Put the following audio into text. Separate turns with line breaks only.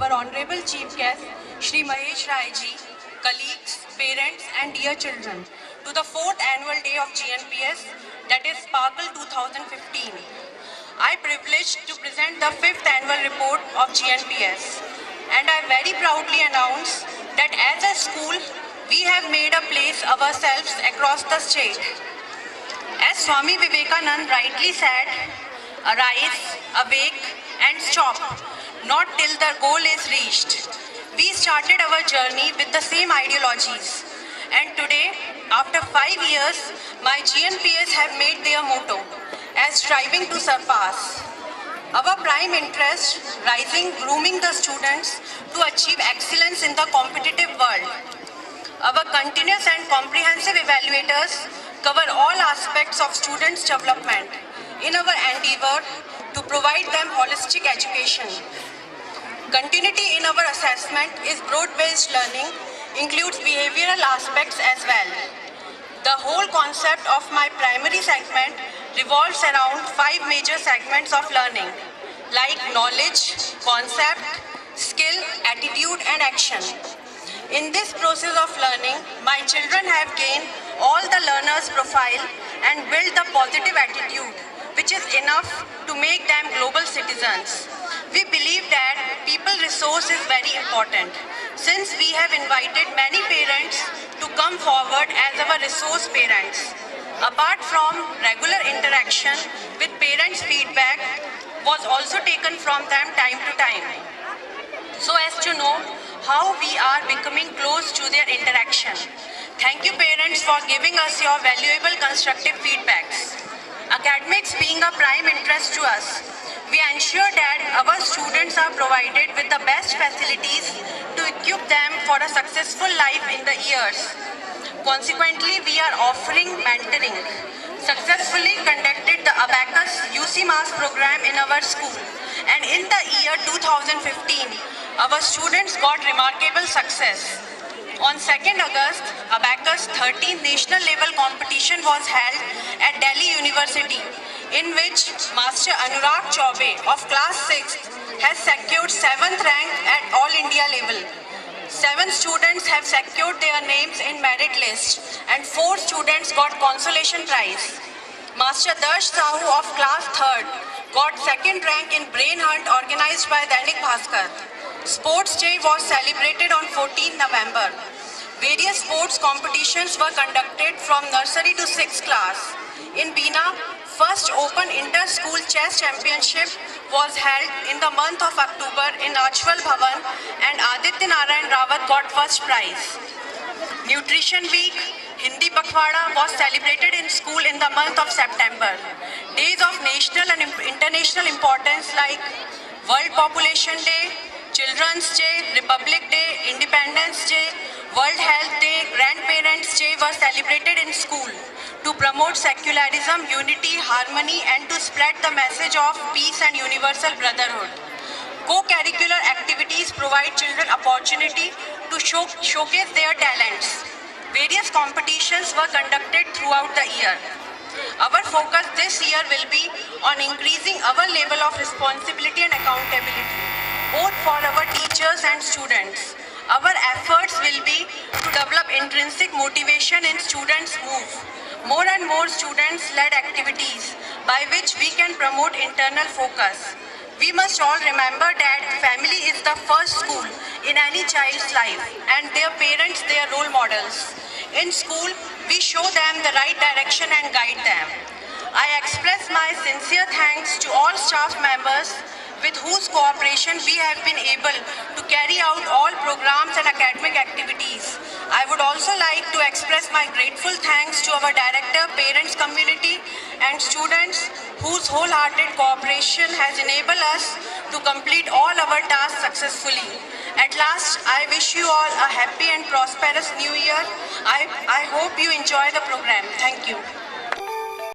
our Honorable Chief Guest, Shri Mahesh Rai ji, colleagues, parents and dear children, to the 4th annual day of GNPS, that is Sparkle 2015. I am privileged to present the 5th annual report of GNPS, and I very proudly announce that as a school, we have made a place ourselves across the state. As Swami Vivekanand rightly said, arise, awake and stop, not till the goal is reached. We started our journey with the same ideologies, and today, after 5 years, my GNPS have made their motto as striving to surpass. Our prime interest, rising, grooming the students to achieve excellence in the competitive world. Our continuous and comprehensive evaluators cover all aspects of students' development in our endeavor to provide them holistic education. Continuity in our assessment is broad-based learning, includes behavioral aspects as well. The whole concept of my primary segment revolves around 5 major segments of learning, like knowledge, concept, skill, attitude and action. In this process of learning, my children have gained all the learner's profile and built the positive attitude, which is enough to make them global citizens. We believe that people resource is very important, since we have invited many parents to come forward as our resource parents. Apart from regular interaction with parents' feedback was also taken from them time to time, so as to know how we are becoming close to their interaction. Thank you parents for giving us your valuable constructive feedbacks. Academics being a prime interest to us, we ensure that our students are provided with the best facilities to equip them for a successful life in the years. Consequently, we are offering mentoring. Successfully conducted the Abacus UC Mass program in our school, and in the year 2015, our students got remarkable success. On 2nd August, Abacus 13th National Level Competition was held at Delhi University, in which Master Anurag Chaube of class 6th has secured 7th rank at All India level. 7 students have secured their names in merit list and 4 students got consolation prize. Master Darsh Sahu of class 3rd got 2nd rank in brain hunt organized by Dainik Bhaskar. Sports Day was celebrated on 14th November. Various sports competitions were conducted from nursery to 6th class. In Bina, first Open Inter-School Chess Championship was held in the month of October in Ajwal Bhavan, and Aditya Narayan Rawat got first prize. Nutrition Week, Hindi Pakhwada was celebrated in school in the month of September. Days of national and international importance like World Population Day, Children's Day, Republic Day, Independence Day, World Health Day, Grandparents' Day were celebrated in school to promote secularism, unity, harmony and to spread the message of peace and universal brotherhood. Co-curricular activities provide children opportunity to showcase their talents. Various competitions were conducted throughout the year. Our focus this year will be on increasing our level of responsibility and accountability, both for our teachers and students. Our efforts will be to develop intrinsic motivation in students' move. More and more students-led activities by which we can promote internal focus. We must all remember that family is the first school in any child's life and their parents their role models. In school, we show them the right direction and guide them. I express my sincere thanks to all staff members with whose cooperation we have been able to carry out all programs and academic activities. I would also like to express my grateful thanks to our director, parents, community and students whose wholehearted cooperation has enabled us to complete all our tasks successfully. At last, I wish you all a happy and prosperous new year. I hope you enjoy the program. Thank you.